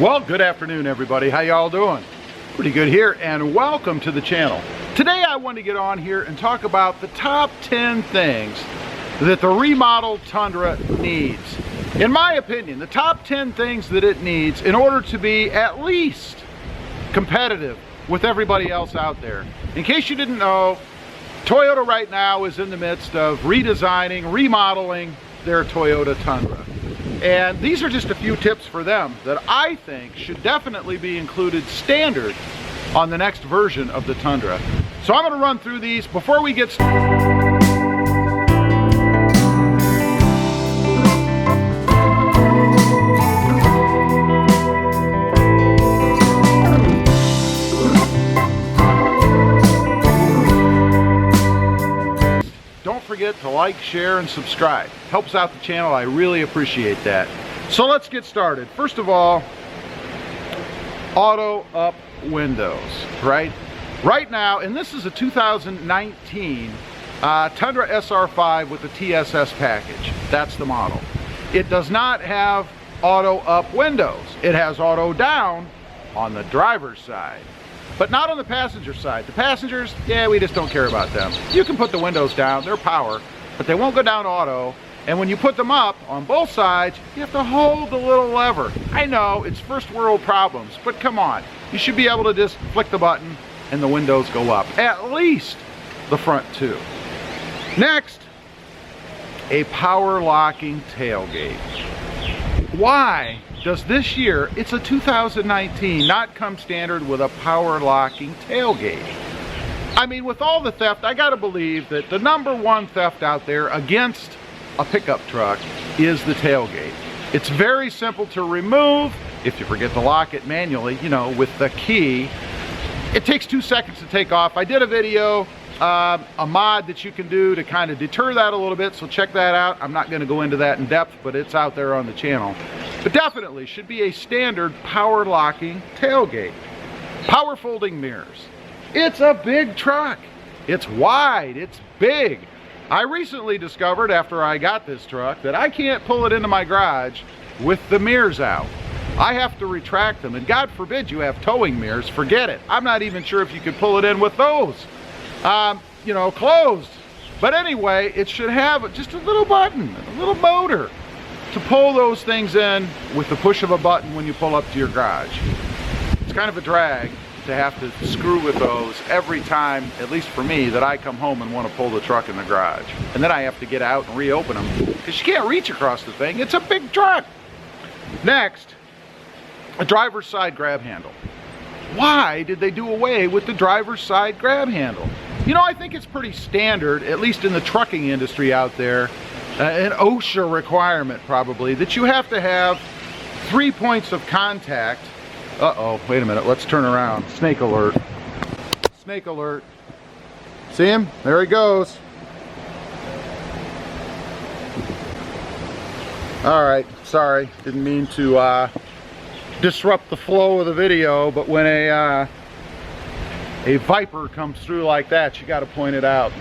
Well, good afternoon, everybody. How y'all doing? Pretty good here, and welcome to the channel. Today I want to get on here and talk about the top 10 things that the remodeled Tundra needs. In my opinion, the top 10 things that it needs in order to be at least competitive with everybody else out there. In case you didn't know, Toyota right now is in the midst of redesigning, remodeling their Toyota Tundra. And these are just a few tips for them that I think should definitely be included standard on the next version of the Tundra. So I'm going to run through these before we get started. Don't forget to like, share, and subscribe. Helps out the channel. I really appreciate that. So let's get started. First of all, auto up windows, right? Right now, and this is a 2019 Tundra SR5 with the TSS package. That's the model. It does not have auto up windows. It has auto down on the driver's side, but not on the passenger side. The passengers, yeah, we just don't care about them. You can put the windows down, they're power, but they won't go down auto. And when you put them up on both sides, you have to hold the little lever. I know, it's first world problems, but come on. You should be able to just flick the button and the windows go up. At least the front two. Next, a power locking tailgate. Why does this year, it's a 2019, not come standard with a power locking tailgate? I mean, with all the theft, I gotta believe that the #1 theft out there against a pickup truck is the tailgate. It's very simple to remove if you forget to lock it manually, you know, with the key. It takes 2 seconds to take off. I did a video, a mod that you can do to kind of deter that a little bit, so check that out. I'm not gonna go into that in depth, but it's out there on the channel. But definitely should be a standard power locking tailgate. Power folding mirrors. It's a big truck. It's wide, it's big. I recently discovered after I got this truck that I can't pull it into my garage with the mirrors out. I have to retract them, and God forbid you have towing mirrors, forget it. I'm not even sure if you could pull it in with those, you know, closed. But anyway, it should have just a little button, a little motor to pull those things in with the push of a button when you pull up to your garage. It's kind of a drag to have to screw with those every time, at least for me, that I come home and want to pull the truck in the garage. And then I have to get out and reopen them because you can't reach across the thing. It's a big truck. Next, a driver's side grab handle. Why did they do away with the driver's side grab handle? You know, I think it's pretty standard, at least in the trucking industry out there, an OSHA requirement probably, that you have to have 3 points of contact. Uh-oh, wait a minute, let's turn around. Snake alert. Snake alert. See him? There he goes. Alright, sorry, didn't mean to disrupt the flow of the video, but when a viper comes through like that, you got to point it out.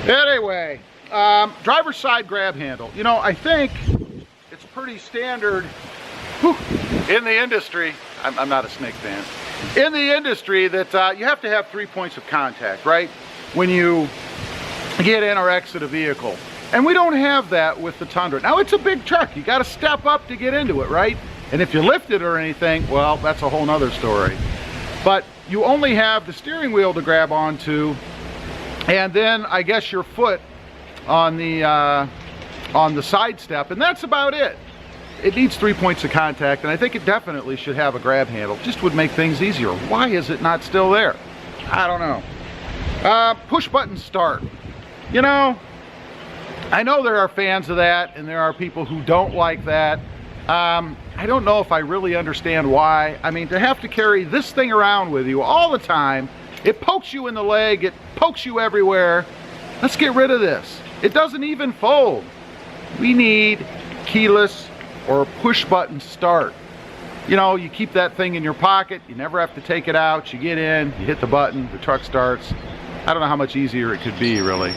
Anyway, driver's side grab handle. You know, I think it's pretty standard in the industry. I'm not a snake fan. In the industry that you have to have 3 points of contact, right? When you get in or exit a vehicle. And we don't have that with the Tundra. Now, it's a big truck. You got to step up to get into it, right? And if you lift it or anything, well, that's a whole nother story. But you only have the steering wheel to grab onto, and then I guess your foot on the side step, and that's about it. It needs 3 points of contact, and I think it definitely should have a grab handle. Just would make things easier. Why is it not still there? I don't know. Push button start. You know, I know there are fans of that, and there are people who don't like that. I don't know if I really understand why. I mean, to have to carry this thing around with you all the time, it pokes you in the leg, it pokes you everywhere. Let's get rid of this. It doesn't even fold. We need keyless or push button start. You know, you keep that thing in your pocket, you never have to take it out, you get in, you hit the button, the truck starts. I don't know how much easier it could be, really.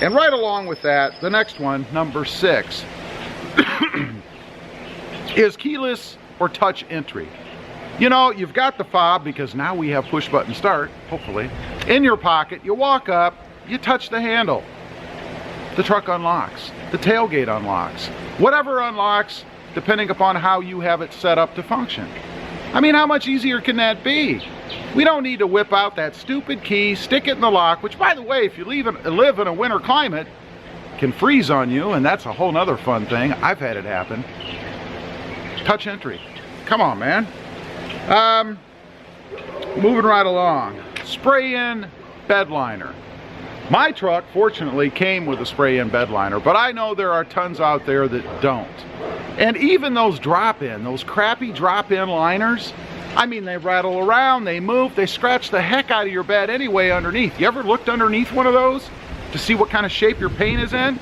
And right along with that, the next one, number 6, is keyless or touch entry. You know, you've got the fob because now we have push button start, hopefully, in your pocket. You walk up, you touch the handle. The truck unlocks. The tailgate unlocks. Whatever unlocks, depending upon how you have it set up to function. I mean, how much easier can that be? We don't need to whip out that stupid key, stick it in the lock, which, by the way, if you live in a winter climate, can freeze on you, and that's a whole nother fun thing. I've had it happen. Touch entry. Come on, man. Moving right along. Spray-in Bedliner. My truck, fortunately, came with a spray-in Bedliner, but I know there are tons out there that don't. And even those drop-in, those crappy drop-in liners, I mean, they rattle around, they move, they scratch the heck out of your bed anyway underneath. You ever looked underneath one of those to see what kind of shape your paint is in?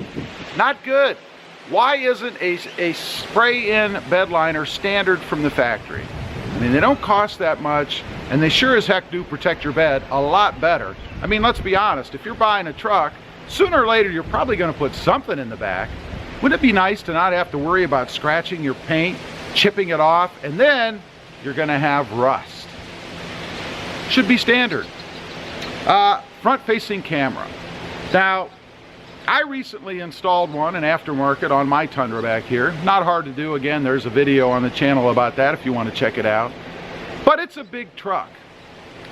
Not good. Why isn't a spray-in Bedliner standard from the factory? I mean, they don't cost that much, and they sure as heck do protect your bed a lot better. I mean, let's be honest, if you're buying a truck, sooner or later you're probably going to put something in the back. Wouldn't it be nice to not have to worry about scratching your paint, chipping it off, and then you're going to have rust? Should be standard. Front-facing camera. Now, I recently installed one, an aftermarket, on my Tundra back here. Not hard to do. Again, there's a video on the channel about that if you want to check it out. But it's a big truck.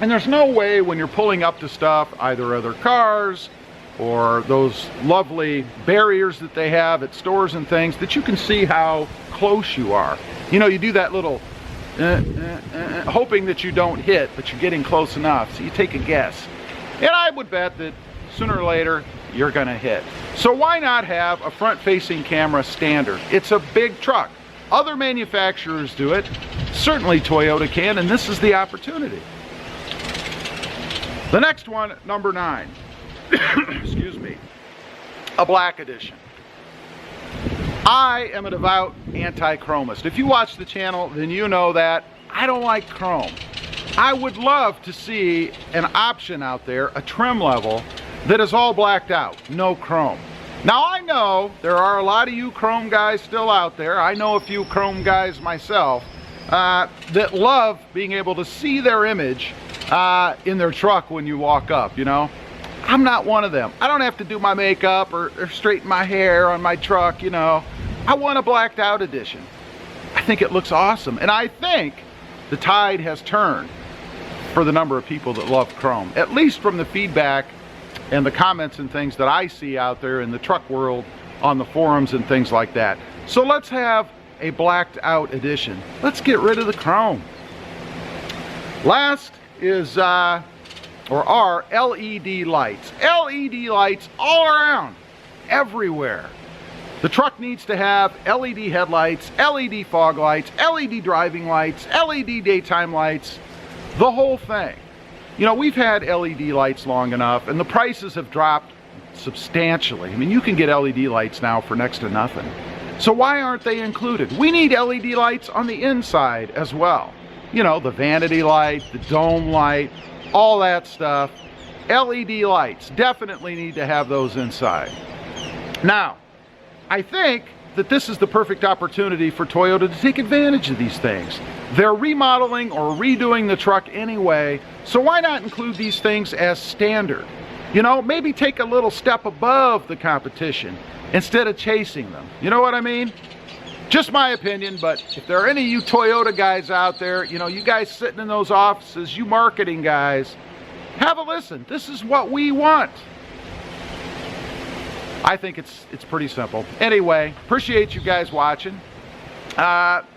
And there's no way when you're pulling up to stuff, either other cars or those lovely barriers that they have at stores and things, that you can see how close you are. You know, you do that little hoping that you don't hit, but you're getting close enough, so you take a guess. And I would bet that sooner or later you're going to hit. So why not have a front-facing camera standard? It's a big truck. Other manufacturers do it. Certainly Toyota can, and this is the opportunity. The next one, number 9. Excuse me. A black edition. I am a devout anti-chromist. If you watch the channel, then you know that I don't like chrome. I would love to see an option out there, a trim level, that is all blacked out, no chrome. Now, I know there are a lot of you chrome guys still out there. I know a few chrome guys myself that love being able to see their image in their truck when you walk up, you know. I'm not one of them. I don't have to do my makeup or straighten my hair on my truck, you know. I want a blacked out edition. I think it looks awesome. And I think the tide has turned for the number of people that love chrome, at least from the feedback and the comments and things that I see out there in the truck world on the forums and things like that. So let's have a blacked out edition. Let's get rid of the chrome. Last is are LED lights. LED lights all around, everywhere. The truck needs to have LED headlights, LED fog lights, LED driving lights, LED daytime lights, the whole thing. You know, we've had LED lights long enough, and the prices have dropped substantially. I mean, you can get LED lights now for next to nothing. So why aren't they included? We need LED lights on the inside as well. You know, the vanity light, the dome light, all that stuff. LED lights, definitely need to have those inside. Now, I think that this is the perfect opportunity for Toyota to take advantage of these things. They're remodeling or redoing the truck anyway, so why not include these things as standard? You know, maybe take a little step above the competition instead of chasing them. You know what I mean? Just my opinion, but if there are any of you Toyota guys out there, you know, you guys sitting in those offices, you marketing guys, have a listen. This is what we want. I think it's pretty simple. Anyway, appreciate you guys watching.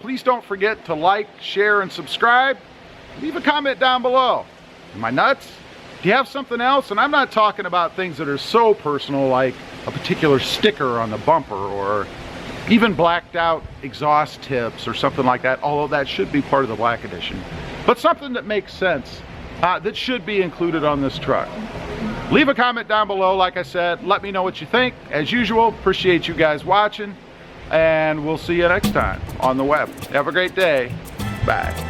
Please don't forget to like, share, and subscribe. Leave a comment down below. Am I nuts? Do you have something else? And I'm not talking about things that are so personal, like a particular sticker on the bumper or even blacked out exhaust tips or something like that, although that should be part of the black edition. But something that makes sense, that should be included on this truck. Leave a comment down below, like I said. Let me know what you think. As usual, appreciate you guys watching, and we'll see you next time on the web. Have a great day. Bye.